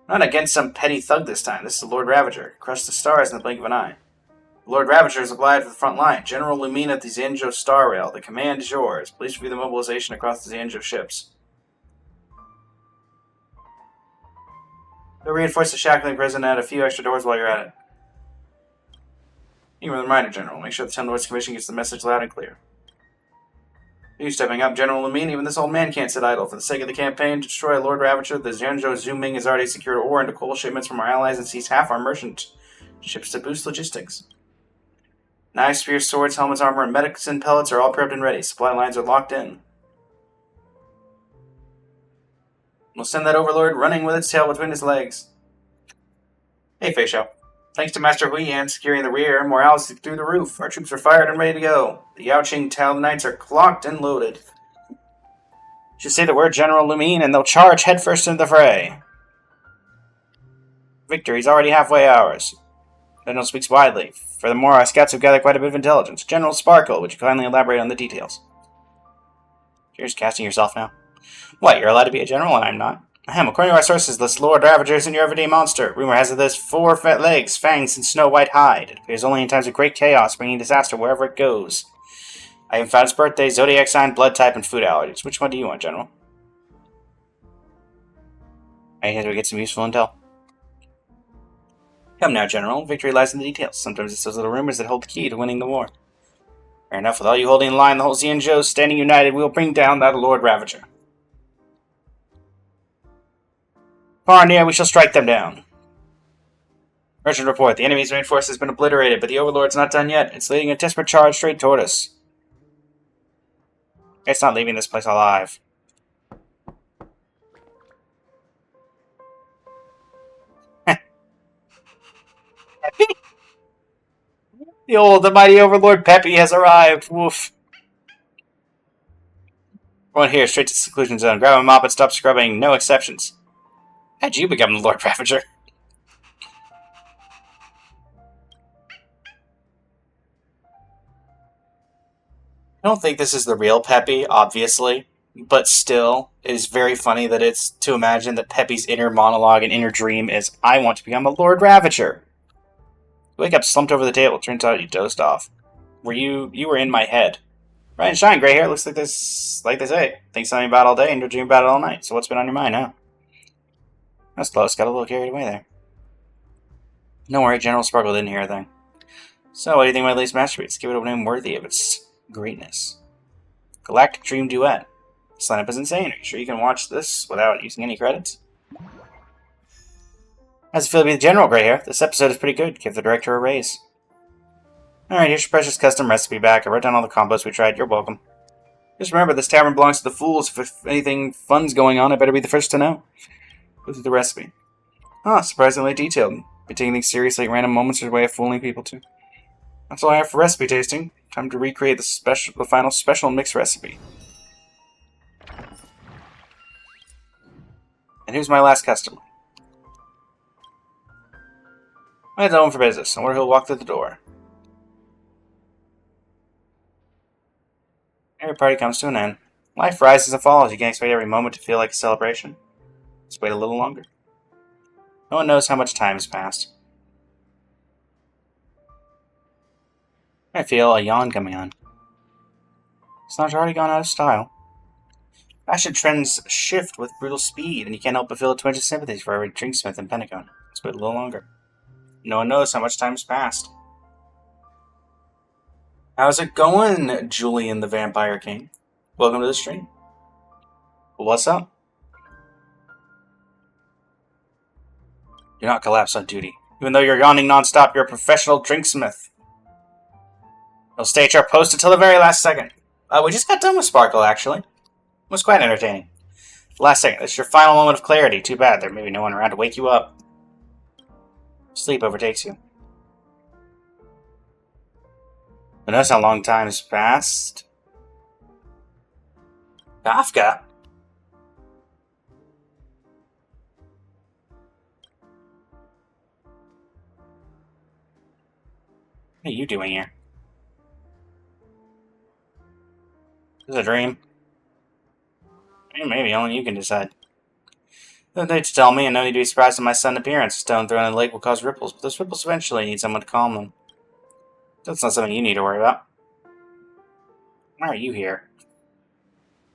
Not against some petty thug this time. This is the Lord Ravager. Crushed the stars in the blink of an eye. The Lord Ravager is applied to the front line. General Lumina at the Xianzhou Star Rail. The command is yours. Please review the mobilization across the Xianzhou ships. They'll reinforce the shackling prison and add a few extra doors while you're at it. Even with a reminder, General. Make sure the Ten Lords Commission gets the message loud and clear. You stepping up, General Lumine. Even this old man can't sit idle. For the sake of the campaign to destroy Lord Ravager, the Xianzhou Zuming has already secured ore into coal shipments from our allies and seized half our merchant ships to boost logistics. Knives, spears, swords, helmets, armor, and medicine pellets are all prepped and ready. Supply lines are locked in. We'll send that overlord running with its tail between his legs. Hey, Feisho. Thanks to Master Hui Yan securing the rear, morale is through the roof. Our troops are fired and ready to go. The Yaoqing Tao Knights are clocked and loaded. Just say the word General Lumine and they'll charge headfirst into the fray. Victory's already halfway ours. General speaks widely. Furthermore, our scouts have gathered quite a bit of intelligence. General Sparkle, would you kindly elaborate on the details? You're just casting yourself now. What, you're allowed to be a general and I'm not? Ahem, according to our sources, this Lord Ravager isn't your everyday monster. Rumor has it this 4 fat legs, fangs, and snow-white hide. It appears only in times of great chaos, bringing disaster wherever it goes. I have found its birthday, zodiac sign, blood type, and food allergies. Which one do you want, General? I think we get some useful intel. Come now, General. Victory lies in the details. Sometimes it's those little rumors that hold the key to winning the war. Fair enough. With all you holding in line, the whole Xianzhou standing united, we'll bring down that Lord Ravager. Far and near, we shall strike them down. Urgent report. The enemy's main force has been obliterated, but the Overlord's not done yet. It's leading a desperate charge straight toward us. It's not leaving this place alive. The mighty Overlord Peppy has arrived. Woof. Everyone here, straight to the seclusion zone. Grab a mop and stop scrubbing. No exceptions. How'd you become the Lord Ravager? I don't think this is the real Peppy, obviously. But still, it is very funny that it's to imagine that Peppy's inner monologue and inner dream is, I want to become a Lord Ravager. You wake up slumped over the table. Turns out you dozed off. You were in my head. Right and shine, gray hair. Looks like this, like they say. Think something about it all day and you'll dream about it all night. So what's been on your mind now? That's close. Got a little carried away there. Don't worry, General Sparkle didn't hear a thing. So, what do you think of my latest masterpiece? Give it a name worthy of its greatness. Galactic Dream Duet. This lineup is insane. Are you sure you can watch this without using any credits? How's it feel to be the General, gray hair? This episode is pretty good. Give the director a raise. Alright, here's your precious custom recipe back. I wrote down all the combos we tried. You're welcome. Just remember, this tavern belongs to the fools. If anything fun's going on, I better be the first to know. Go through the recipe. Ah, surprisingly detailed. Be taking things seriously at random moments is a way of fooling people, too. That's all I have for recipe tasting. Time to recreate the final special mix recipe. And who's my last customer? I head home for business. I wonder who'll walk through the door. Every party comes to an end. Life rises and falls. You can't expect every moment to feel like a celebration. Let's wait a little longer. No one knows how much time has passed. I feel a yawn coming on. It's not already gone out of style. Fashion trends shift with brutal speed, and you can't help but feel a twinge of sympathy for every drinksmith in Pentagon. Let's wait a little longer. No one knows how much time has passed. How's it going, Julian the Vampire King? Welcome to the stream. What's up? Do not collapse on duty. Even though you're yawning non-stop, you're a professional drinksmith. We'll stay at your post until the very last second. We just got done with Sparkle, actually. It was quite entertaining. Last second, this is your final moment of clarity. Too bad, there may be no one around to wake you up. Sleep overtakes you. But notice how long time has passed. Kafka? What are you doing here? Is this a dream? Maybe only you can decide. No need to tell me, and no need to be surprised at my sudden appearance. A stone thrown in the lake will cause ripples, but those ripples eventually need someone to calm them. That's not something you need to worry about. Why are you here?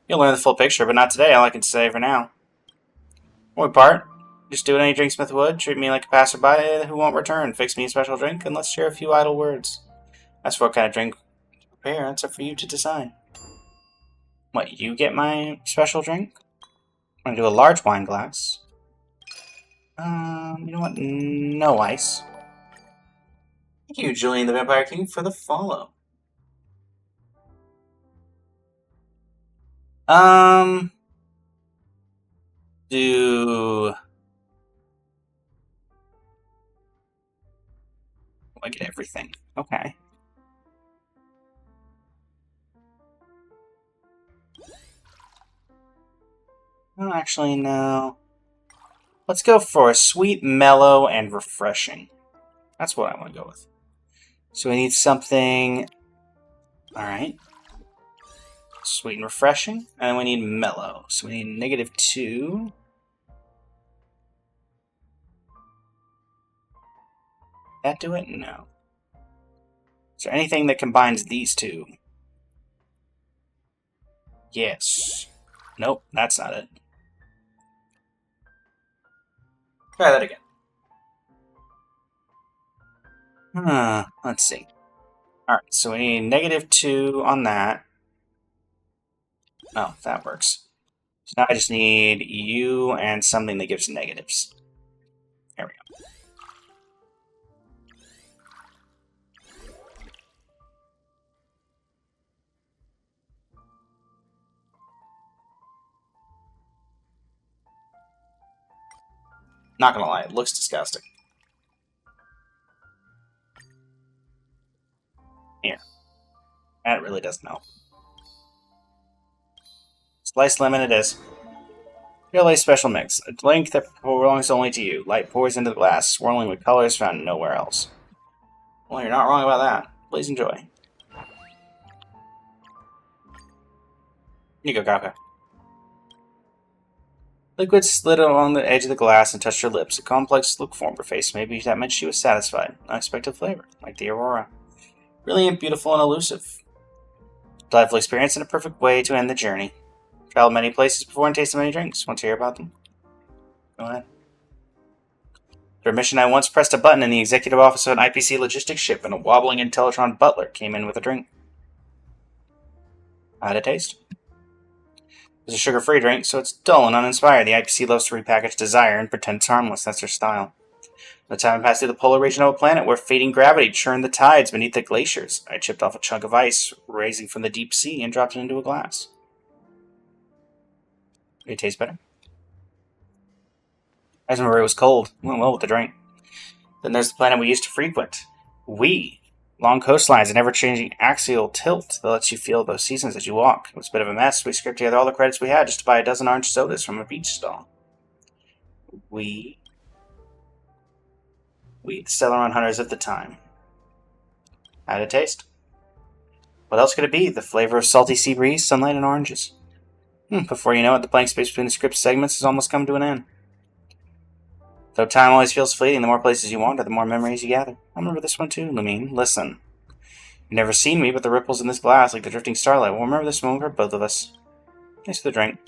You'll learn the full picture, but not today, all I can say for now. When we part, just do what any drinksmith would. Treat me like a passerby who won't return. Fix me a special drink, and let's share a few idle words. As for what kind of drink to prepare, that's up for you to decide. What, you get my special drink? I'm going to do a large wine glass. You know what? No ice. Thank you, Julian the Vampire King, for the follow. Do I get everything? Okay. Oh, actually, no. Let's go for sweet, mellow, and refreshing. That's what I want to go with. So we need something... Alright. Sweet and refreshing. And then we need mellow. So we need -2. That do it? No. Is there anything that combines these two? Yes. Nope, that's not it. Try that again. Let's see. Alright, so we need -2 on that. Oh, that works. So now I just need you and something that gives negatives. There we go. Not gonna lie, it looks disgusting. Here. That really doesn't help. Sliced lemon it is. Really special mix. A drink that belongs only to you. Light pours into the glass, swirling with colors found nowhere else. Well, you're not wrong about that. Please enjoy. Here you go, Kaka. Liquid slid along the edge of the glass and touched her lips. A complex look formed her face. Maybe that meant she was satisfied. Unexpected flavor, like the aurora. Brilliant, beautiful, and elusive. Delightful experience and a perfect way to end the journey. Traveled many places before and tasted many drinks. Want to hear about them? Go ahead. For a mission, I once pressed a button in the executive office of an IPC logistics ship, and a wobbling Intellitron butler came in with a drink. How did it taste? It's a sugar-free drink, so it's dull and uninspired. The IPC loves to repackage desire and pretend it's harmless. That's their style. The time I passed through the polar region of a planet where fading gravity churned the tides beneath the glaciers. I chipped off a chunk of ice rising from the deep sea and dropped it into a glass. Did it taste better? I remember it was cold. It went well with the drink. Then there's the planet we used to frequent. Long coastlines and ever-changing axial tilt that lets you feel those seasons as you walk. It was a bit of a mess. We scraped together all the credits we had just to buy a dozen orange sodas from a beach stall. The Stellaron hunters at the time. How did it taste? What else could it be? The flavor of salty sea breeze, sunlight, and oranges. Before you know it, the blank space between the script segments has almost come to an end. Though time always feels fleeting, the more places you wander, the more memories you gather. I remember this one too, Lumine. Listen. You've never seen me, but the ripples in this glass, like the drifting starlight, will remember this moment for both of us. Thanks for the drink.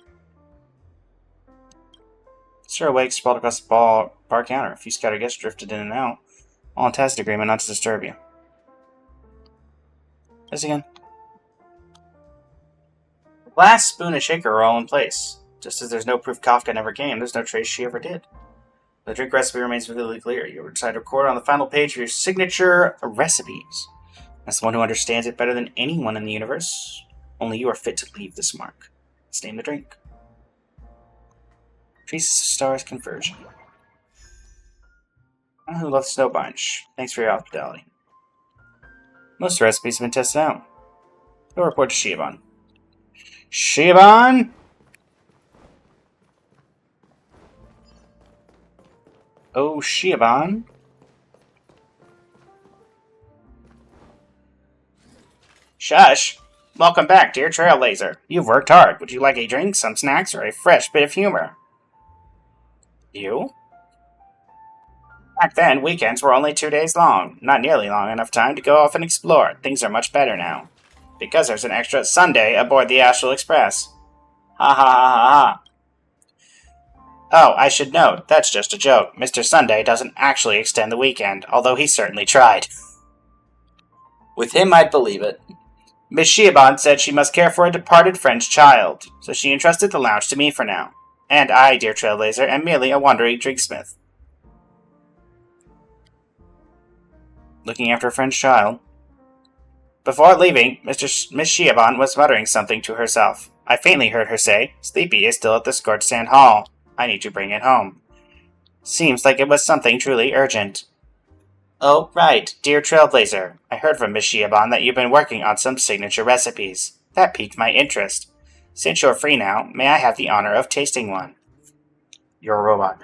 Sir awake, sprawled across the bar counter. A few scattered guests drifted in and out, all in tacit agreement not to disturb you. This again. The glass, spoon, and shaker are all in place. Just as there's no proof Kafka never came, there's no trace she ever did. The drink recipe remains vividly clear. You decide to record on the final page of your signature recipes. As the one who understands it better than anyone in the universe, only you are fit to leave this mark. Let's name the drink. Traces of Stars Conversion. Who loves Snow Bunch? Thanks for your hospitality. Most recipes have been tested out. Go report to Shiobon. Shiobon! Oh, Shiobon. Shush! Welcome back, dear Trailblazer. You've worked hard. Would you like a drink, some snacks, or a fresh bit of humor? You? Back then, weekends were only 2 days long. Not nearly long enough time to go off and explore. Things are much better now. Because there's an extra Sunday aboard the Astral Express. Ha ha ha ha ha. Oh, I should note, that's just a joke. Mr. Sunday doesn't actually extend the weekend, although he certainly tried. With him, I'd believe it. Miss Shiabon said she must care for a departed French child, so she entrusted the lounge to me for now. And I, dear Trailblazer, am merely a wandering drinksmith. Looking after a French child. Before leaving, Miss Shiabon was muttering something to herself. I faintly heard her say, Sleepy is still at the Scorched Sand Hall. I need to bring it home. Seems like it was something truly urgent. Oh, right, dear Trailblazer. I heard from Miss Shiabon that you've been working on some signature recipes. That piqued my interest. Since you're free now, may I have the honor of tasting one? You're a robot.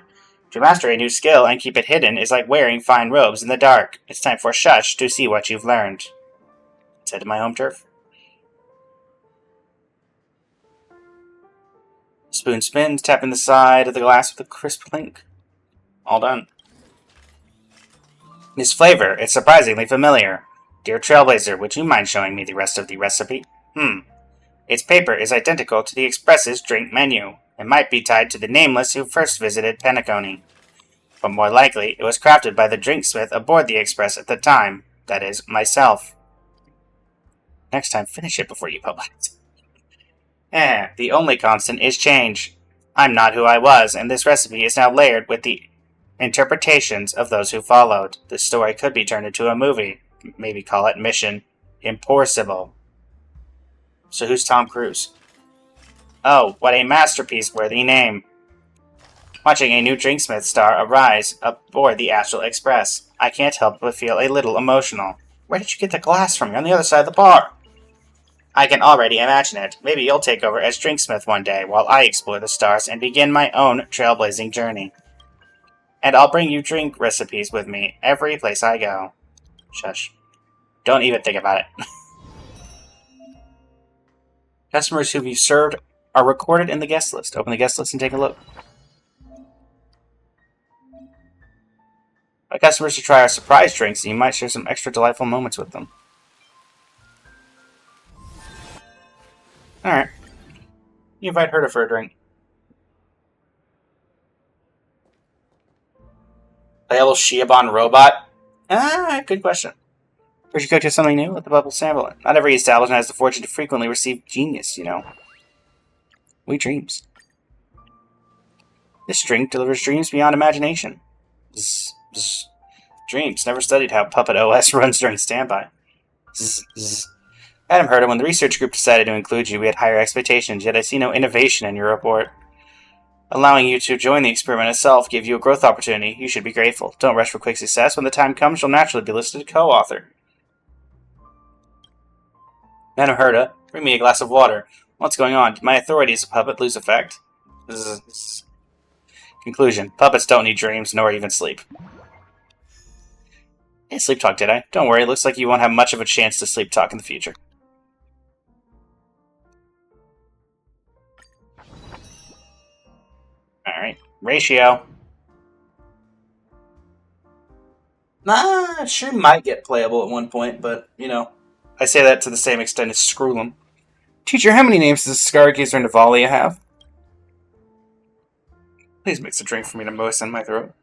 To master a new skill and keep it hidden is like wearing fine robes in the dark. It's time for Shush to see what you've learned. Let's head to my home turf. Spoon spins, tapping the side of the glass with a crisp clink. All done. This flavor is surprisingly familiar. Dear Trailblazer, would you mind showing me the rest of the recipe? Its paper is identical to the Express's drink menu. It might be tied to the nameless who first visited Penacony. But more likely, it was crafted by the drinksmith aboard the Express at the time. That is, myself. Next time, finish it before you publish it. The only constant is change. I'm not who I was, and this recipe is now layered with the interpretations of those who followed. This story could be turned into a movie. Maybe call it Mission Impossible. So who's Tom Cruise? Oh, what a masterpiece-worthy name. Watching a new drinksmith star arise aboard the Astral Express, I can't help but feel a little emotional. Where did you get the glass from? You're on the other side of the bar. I can already imagine it. Maybe you'll take over as drinksmith one day while I explore the stars and begin my own trailblazing journey. And I'll bring you drink recipes with me every place I go. Shush. Don't even think about it. Customers who you've served are recorded in the guest list. Open the guest list and take a look. By customers to try our surprise drinks, and you might share some extra delightful moments with them. Alright. You invite her to for a drink. Playable Shiabon robot? Good question. First you go to something new, let the bubble sample it. Not every establishment has the fortune to frequently receive genius, you know. We dreams. This drink delivers dreams beyond imagination. Zzz, zzz. Dreams. Never studied how Puppet OS runs during standby. Zzz, zzz. Adam heard it when the research group decided to include you. We had higher expectations, yet I see no innovation in your report. Allowing you to join the experiment itself gave you a growth opportunity. You should be grateful. Don't rush for quick success. When the time comes, you'll naturally be listed as co-author. Madam Herda, bring me a glass of water. What's going on? Did my authority as a puppet lose effect? Zzz. Conclusion. Puppets don't need dreams, nor even sleep. I didn't sleep talk, did I? Don't worry, it looks like you won't have much of a chance to sleep talk in the future. Alright. Ratio. It sure might get playable at one point, but, you know. I say that to the same extent as Scroolum. Teacher, how many names does Scargazer and Navalia have? Please mix a drink for me to moisten my throat.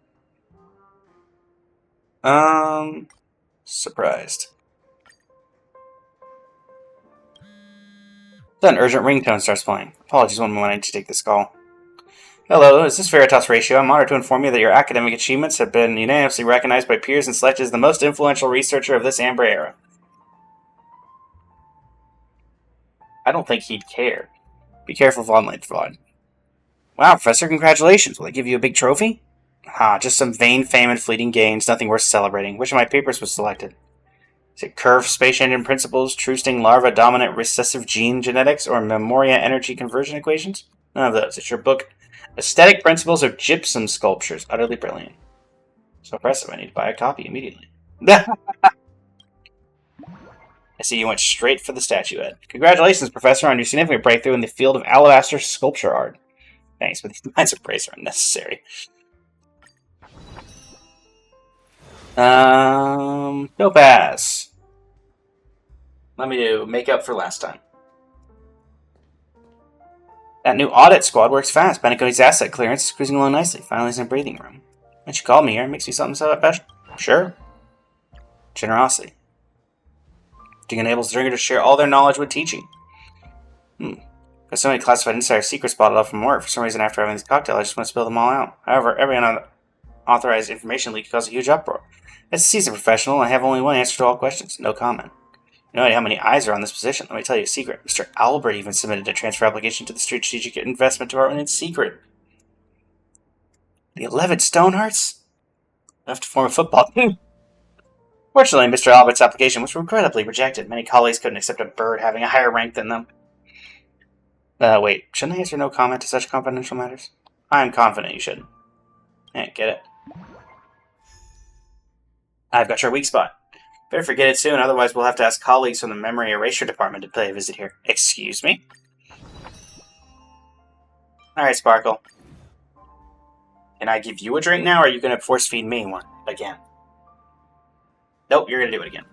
Surprised. Then an urgent ringtone starts playing. Apologies, one moment, I need to take this call. Hello, is this Veritas Ratio? I'm honored to inform you that your academic achievements have been unanimously recognized by peers and selected as the most influential researcher of this Amber era. I don't think he'd care. Be careful of online fraud. Wow, Professor, congratulations. Will they give you a big trophy? Just some vain fame and fleeting gains, nothing worth celebrating. Which of my papers was selected? Is it curved space engine principles, true-sting larva dominant recessive gene genetics, or memoria energy conversion equations? None of those. It's your book, Aesthetic Principles of Gypsum Sculptures. Utterly brilliant. So impressive, I need to buy a copy immediately. I see you went straight for the statuette. Congratulations, Professor, on your significant breakthrough in the field of alabaster sculpture art. Thanks, but these lines of praise are unnecessary. Dope ass. Let me do make up for last time. That new audit squad works fast. Beneco's asset clearance is cruising along nicely. Finally, in a breathing room. When she called me here, it makes me something so special. Sure. Generosity. It enables the drinker to share all their knowledge with teaching. There's so many classified insider secrets bottled up from work. For some reason, after having this cocktail, I just want to spill them all out. However, every unauthorized information leak causes a huge uproar. As a seasoned professional, I have only one answer to all questions. No comment. You know how many eyes are on this position? Let me tell you a secret. Mr. Albert even submitted a transfer application to the Strategic Investment Department in secret. The 11 Stonehearts? Enough to form a football team. Fortunately, Mr. Albert's application was regrettably rejected. Many colleagues couldn't accept a bird having a higher rank than them. Wait, shouldn't I answer no comment to such confidential matters? I'm confident you shouldn't. Get it. I've got your weak spot. Better forget it soon, otherwise we'll have to ask colleagues from the memory erasure department to pay a visit here. Excuse me? Alright, Sparkle. Can I give you a drink now, or are you going to force feed me one again? Nope, you're going to do it again.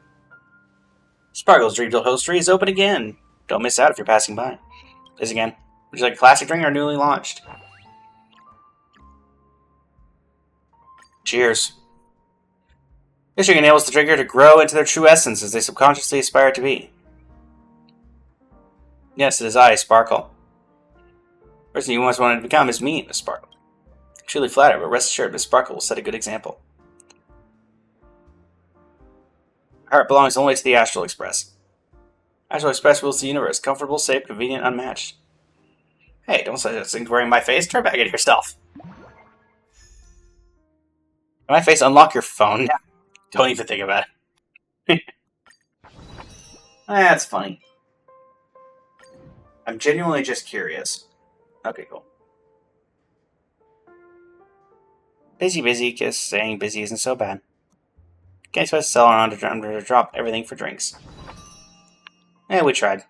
Sparkle's Dreamville Hostery is open again. Don't miss out if you're passing by. Please again. Would you like a classic drink or newly launched? Cheers. This drink enables the drinker to grow into their true essence as they subconsciously aspire to be. Yes, it is I, Sparkle. The person you once wanted to become is me, Miss Sparkle. I'm truly flattered, but rest assured, Miss Sparkle will set a good example. Her heart belongs only to the Astral Express. Astral Express rules the universe. Comfortable, safe, convenient, unmatched. Hey, don't say those things wearing my face. Turn back into yourself. My face, unlock your phone. Don't even think about it. That's funny. I'm genuinely just curious. Okay, cool. Busy, guess saying busy isn't so bad. Can't expect to sell around to drop everything for drinks. We tried.